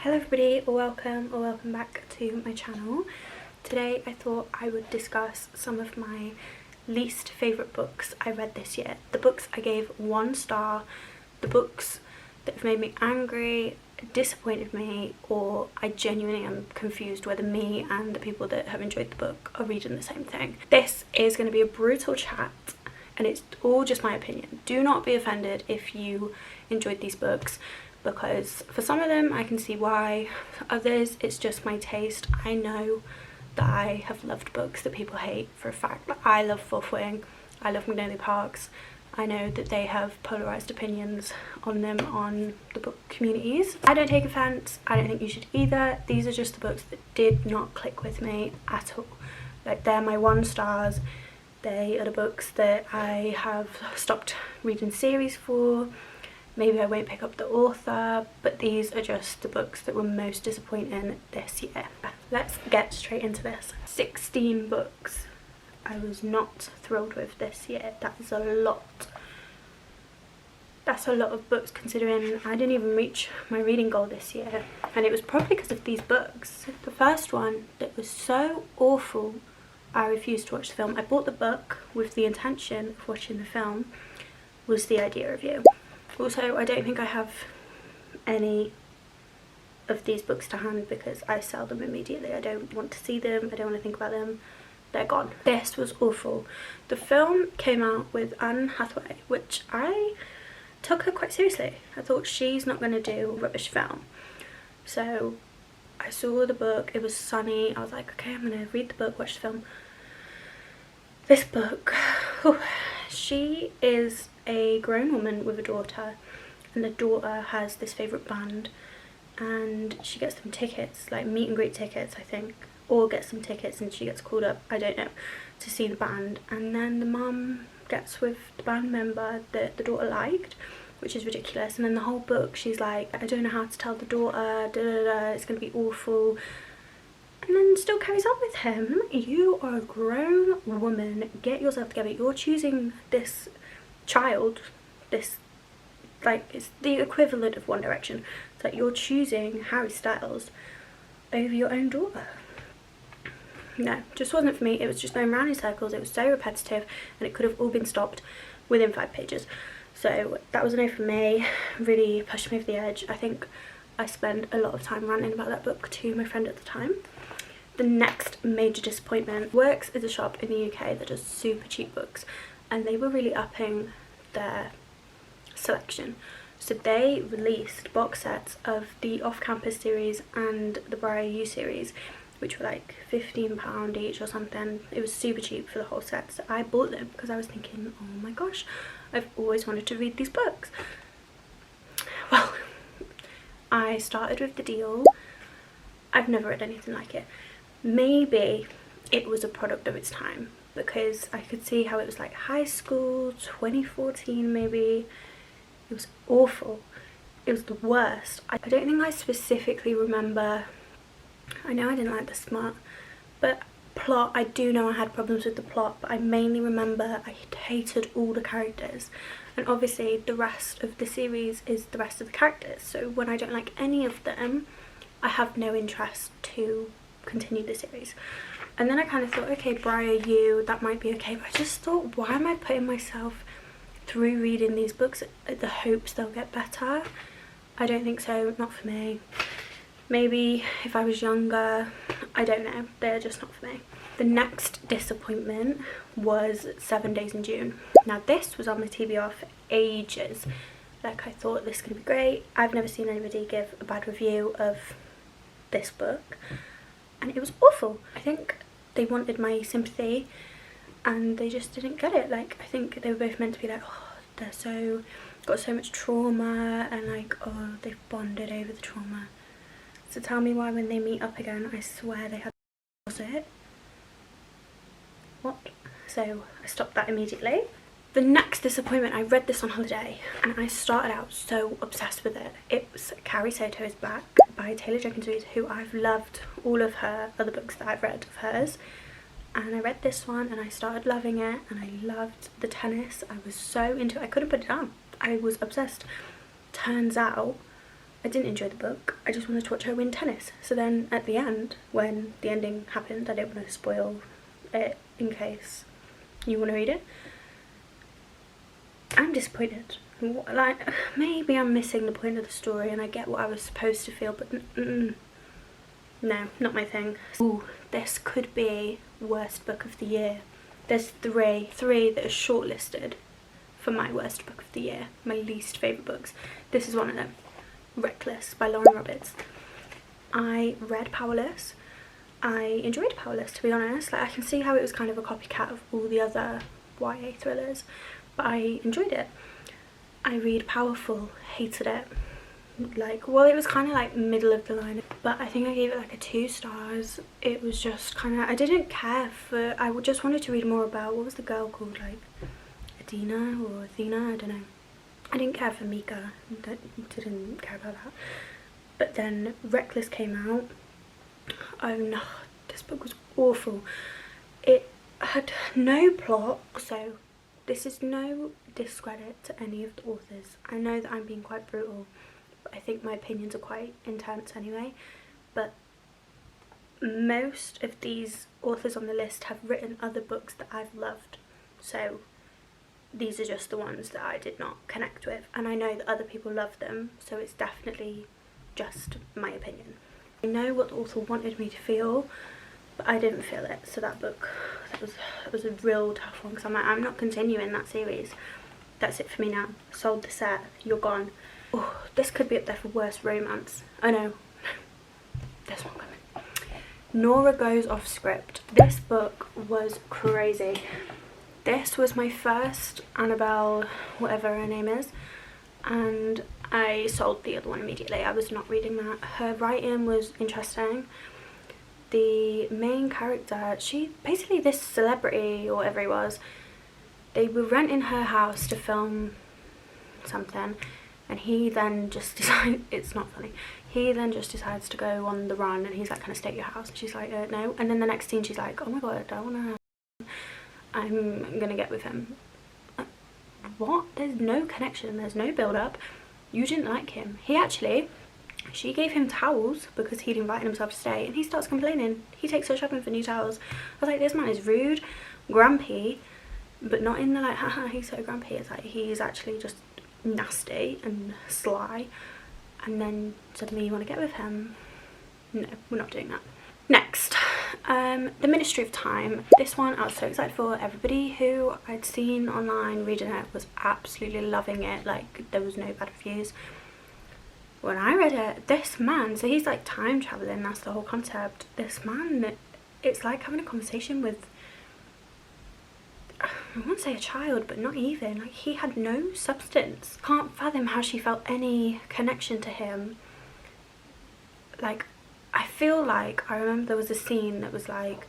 Hello everybody, or welcome back to my channel. Today I thought I would discuss some of my least favourite books I read this year. The books I gave 1 star, the books that have made me angry, disappointed me, or I genuinely am confused whether me and the people that have enjoyed the book are reading the same thing. This is going to be a brutal chat and it's all just my opinion. Do not be offended if you enjoyed these books, because for some of them I can see why, for others it's just my taste. I know that I have loved books that people hate for a fact. Like, I love Fourth Wing, I love Magnolia Parks. I know that they have polarised opinions on them on the book communities. I don't take offence, I don't think you should either. These are just the books that did not click with me at all. Like, they're my 1 stars. They are the books that I have stopped reading series for. Maybe I won't pick up the author, but these are just the books that were most disappointing this year. Let's get straight into this. 16 books I was not thrilled with this year. That is a lot. That's a lot of books considering I didn't even reach my reading goal this year. And it was probably because of these books. The first one that was so awful, I refused to watch the film. I bought the book with the intention of watching the film, was The Idea of You. Also, I don't think I have any of these books to hand because I sell them immediately. I don't want to see them, I don't want to think about them, they're gone. This was awful. The film came out with Anne Hathaway, which I took her quite seriously. I thought she's not going to do a rubbish film. So I saw the book, it was sunny, I was like, okay, I'm going to read the book, watch the film. This book, she is a grown woman with a daughter, and the daughter has this favourite band and she gets them tickets, like meet and greet tickets I think, or gets some tickets and she gets called up, I don't know, to see the band. And then the mum gets with the band member that the daughter liked, which is ridiculous. And then the whole book she's like, I don't know how to tell the daughter, it's going to be awful, and then still carries on with him. You are a grown woman, get yourself together. You're choosing this child, this, like, it's the equivalent of One Direction. It's like you're choosing Harry Styles over your own daughter. No, just wasn't for me. It was just going round in circles, it was so repetitive, and it could have all been stopped within 5 pages. So that was a no for me, really pushed me over the edge. I think I spent a lot of time ranting about that book to my friend at the time. The next major disappointment works as a shop in the UK that does super cheap books, and they were really upping their selection. So they released box sets of the Off-Campus series and the Briar U series, which were like £15 each or something. It was super cheap for the whole set, so I bought them because I was thinking, oh my gosh, I've always wanted to read these books. Well, I started with the deal. I've never read anything like it. Maybe it was a product of its time, because I could see how it was like high school, 2014 maybe. It was awful. It was the worst. I don't think I specifically remember, I know I didn't like the smut, but plot, I do know I had problems with the plot, but I mainly remember I hated all the characters. And obviously the rest of the series is the rest of the characters, so when I don't like any of them, I have no interest to continue the series. And then I kind of thought, okay, Briar U, that might be okay, but I just thought, why am I putting myself through reading these books at the hopes they'll get better? I don't think so, not for me. Maybe if I was younger, I don't know, they're just not for me. The next disappointment was 7 Days in June. Now this was on my TBR for ages. Like, I thought this could be great. I've never seen anybody give a bad review of this book, and it was awful. I think they wanted my sympathy and they just didn't get it. Like, I think they were both meant to be like, oh, they're so, got so much trauma, and like, oh, they've bonded over the trauma. So tell me why when they meet up again, I swear they had it. What? So I stopped that immediately. The next disappointment, I read this on holiday and I started out so obsessed with it. It was Carrie Soto Is Back by Taylor Jenkins Reid, who I've loved all of her other books that I've read of hers. And I read this one and I started loving it, and I loved the tennis. I was so into it, I couldn't put it down. I was obsessed. Turns out I didn't enjoy the book. I just wanted to watch her win tennis. So then at the end, when the ending happened, I don't want to spoil it in case you want to read it. I'm disappointed. Like, maybe I'm missing the point of the story and I get what I was supposed to feel, but no, not my thing. Ooh, this could be worst book of the year. There's three that are shortlisted for my worst book of the year, my least favourite books. This is one of them. Reckless by Lauren Roberts. I read Powerless. I enjoyed Powerless, to be honest. Like, I can see how it was kind of a copycat of all the other YA thrillers, but I enjoyed it. I read Powerful, hated it. Like, well, it was kind of like middle of the line, but I think I gave it like a 2 stars. It was just kind of, I didn't care for, I just wanted to read more about, what was the girl called, like Adina or Athena, I don't know. I didn't care for Mika, didn't care about that. But then Reckless came out. Oh no, this book was awful. It had no plot. So this is no discredit to any of the authors. I know that I'm being quite brutal, but I think my opinions are quite intense anyway. But most of these authors on the list have written other books that I've loved. So these are just the ones that I did not connect with, and I know that other people love them, so it's definitely just my opinion. I know what the author wanted me to feel, but I didn't feel it. So that book, that was a real tough one, because I'm like, I'm not continuing that series. That's it for me now. Sold the set, you're gone. Oh, this could be up there for worst romance. Oh no, there's one coming. Nora Goes Off Script. This book was crazy. This was my first Annabelle, whatever her name is, and I sold the other one immediately. I was not reading that. Her writing was interesting. The main character, she basically, this celebrity or whatever he was, they were renting her house to film something, and he then just decided, it's not funny, he then just decides to go on the run, and he's like, can I stay at your house? And she's like, no. And then the next scene she's like, oh my god, I don't wanna, I'm gonna get with him. What? There's no connection, there's no build up. You didn't like him. She gave him towels because he'd invited himself to stay, and he starts complaining. He takes her shopping for new towels. I was like, this man is rude, grumpy, but not in the like, haha, he's so grumpy. It's like, he's actually just nasty and sly, and then suddenly you want to get with him. No, we're not doing that. Next, The Ministry of Time. This one I was so excited for. Everybody who I'd seen online reading it was absolutely loving it. Like, there was no bad reviews. When I read it, this man, so he's like time traveling, that's the whole concept. This man, it's like having a conversation with, I won't say a child, but not even. Like, he had no substance. Can't fathom how she felt any connection to him. Like, I feel like, I remember there was a scene that was like,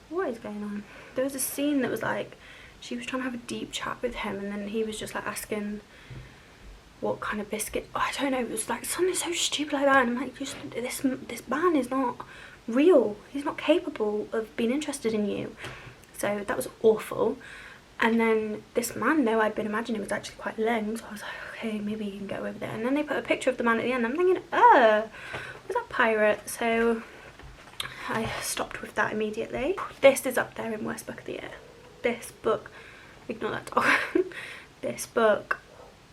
what is going on? There was a scene that was like, she was trying to have a deep chat with him, and then he was just like asking what kind of biscuit, oh, I don't know, it was like something so stupid like that, and I'm like, just, this man is not real, he's not capable of being interested in you. So that was awful. And then this man, though, I'd been imagining was actually quite lame, so I was like, okay, maybe you can get away with it. And then they put a picture of the man at the end. I'm thinking, was that pirate? So I stopped with that immediately. This is up there in worst book of the year. This book, ignore that dog. This book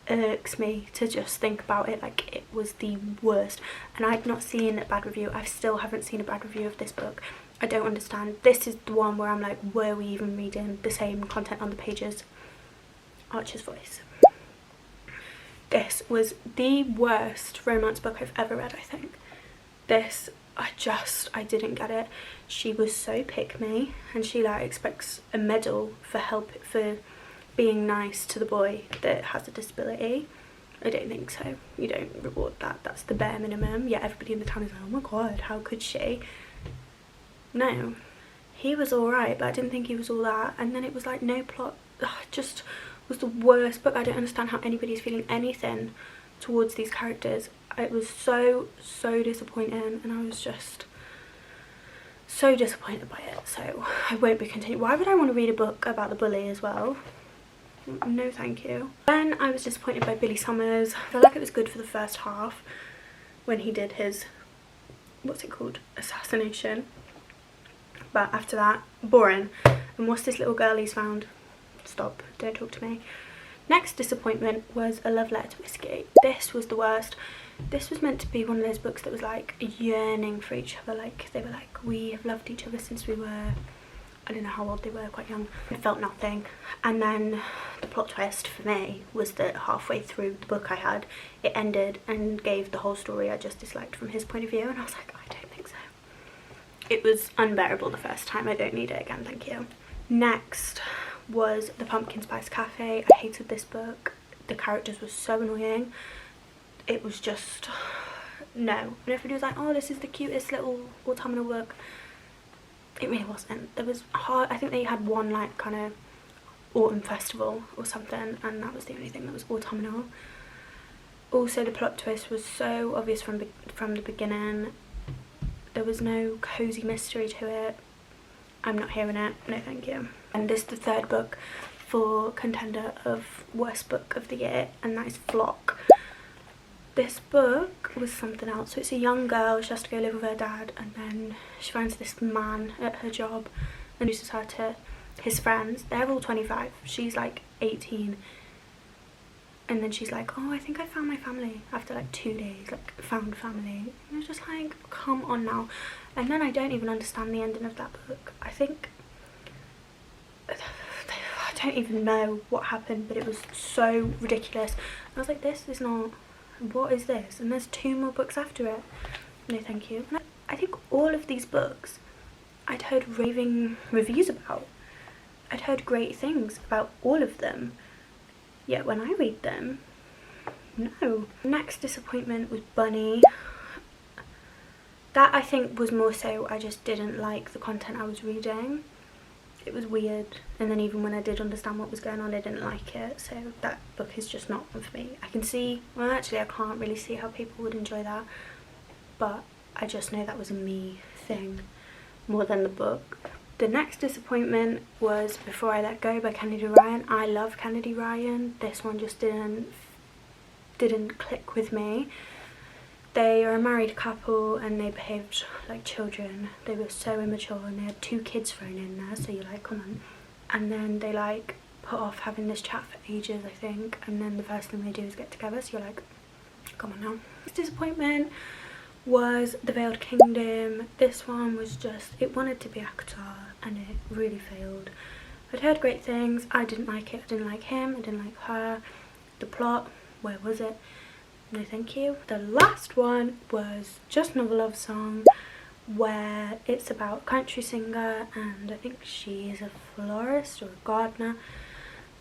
irks me to just think about it. Like, it was the worst. And I'd not seen a bad review. I still haven't seen a bad review of this book. I don't understand. This is the one where I'm like, were we even reading the same content on the pages? Archer's Voice. This was the worst romance book I've ever read, I think. This, I didn't get it. She was so pick me, and she like expects a medal for being nice to the boy that has a disability. I don't think so. You don't reward that. That's the bare minimum. Yeah, everybody in the town is like, oh my god, how could she? No, he was alright, but I didn't think he was all that. And then it was like no plot. Ugh, just was the worst book. I don't understand how anybody's feeling anything towards these characters. It was so disappointing, and I was just so disappointed by it. So I won't be continuing. Why would I want to read a book about the bully as well? no thank you. Then I was disappointed by Billy Summers. I feel like it was good for the first half when he did his, what's it called, assassination, but after that, boring. And what's this little girl he's found? Stop, don't talk to me. Next disappointment was A Love Letter to Whiskey. This was the worst. This was meant to be one of those books that was like yearning for each other. Like they were like, we have loved each other since we were, I don't know how old they were, quite young. I felt nothing. And then the plot twist for me was that halfway through the book it ended and gave the whole story I just disliked from his point of view, and I was like, I don't think so. It was unbearable the first time. I don't need it again, thank you. Next was The Pumpkin Spice Cafe. I hated this book. The characters were so annoying. It was just, no. And everybody was like, oh, this is the cutest little autumnal book. It really wasn't. There was I think they had one like kind of autumn festival or something, and that was the only thing that was autumnal. Also, the plot twist was so obvious from the beginning. There was no cozy mystery to it. I'm not hearing it, no thank you. And this is the third book for contender of worst book of the year, and that is Flock. This book was something else. So it's a young girl, she has to go live with her dad, and then she finds this man at her job and introduces her to his friends. They're all 25, she's like 18. And then she's like, oh, I think I found my family after like 2 days, like found family. And I was just like, come on now. And then I don't even understand the ending of that book. I don't even know what happened, but it was so ridiculous. I was like, this is not, what is this? And there's 2 more books after it. No thank you. And I think all of these books I'd heard raving reviews about. I'd heard great things about all of them. Yet when I read them, no. Next disappointment was Bunny. That I think was more so I just didn't like the content I was reading. It was weird, and then even when I did understand what was going on, I didn't like it. So that book is just not one for me. I can see, well actually I can't really see how people would enjoy that, but I just know that was a me thing more than the book. The next disappointment was Before I Let Go by Kennedy Ryan. I love Kennedy Ryan. This one just didn't click with me. They are a married couple and they behaved like children. They were so immature and they had 2 kids thrown in there, so you're like, come on. And then they like put off having this chat for ages, I think, and then the first thing they do is get together, so you're like, come on now. This disappointment was The Veiled Kingdom. This one was just, it wanted to be ACOTAR and it really failed. I'd heard great things. I didn't like it. I didn't like him. I didn't like her. The plot, where was it? No thank you. The last one was Just Another Love Song, where it's about a country singer, and I think she is a florist or a gardener.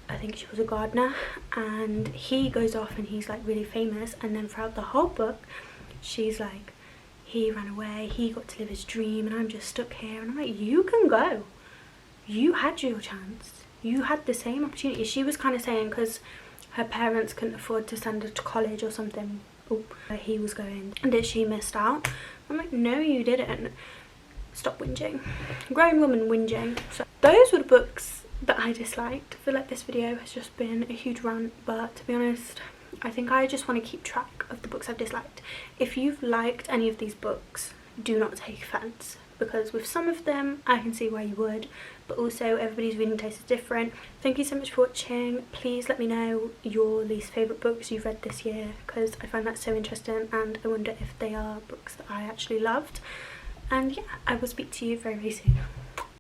I think she was a gardener, and he goes off and he's like really famous, and then throughout the whole book she's like, he ran away, he got to live his dream, and I'm just stuck here. And I'm like, you can go. You had your chance. You had the same opportunity. She was kind of saying because her parents couldn't afford to send her to college or something, where he was going, and that she missed out. I'm like, no you didn't. Stop whinging. Grown woman whinging. So those were the books that I disliked. I feel like this video has just been a huge rant, but to be honest, I think I just want to keep track of the books I've disliked. If you've liked any of these books, do not take offence, because with some of them I can see why you would, but also everybody's reading taste is different. Thank you so much for watching. Please let me know your least favourite books you've read this year, because I find that so interesting and I wonder if they are books that I actually loved. And yeah, I will speak to you very, very soon.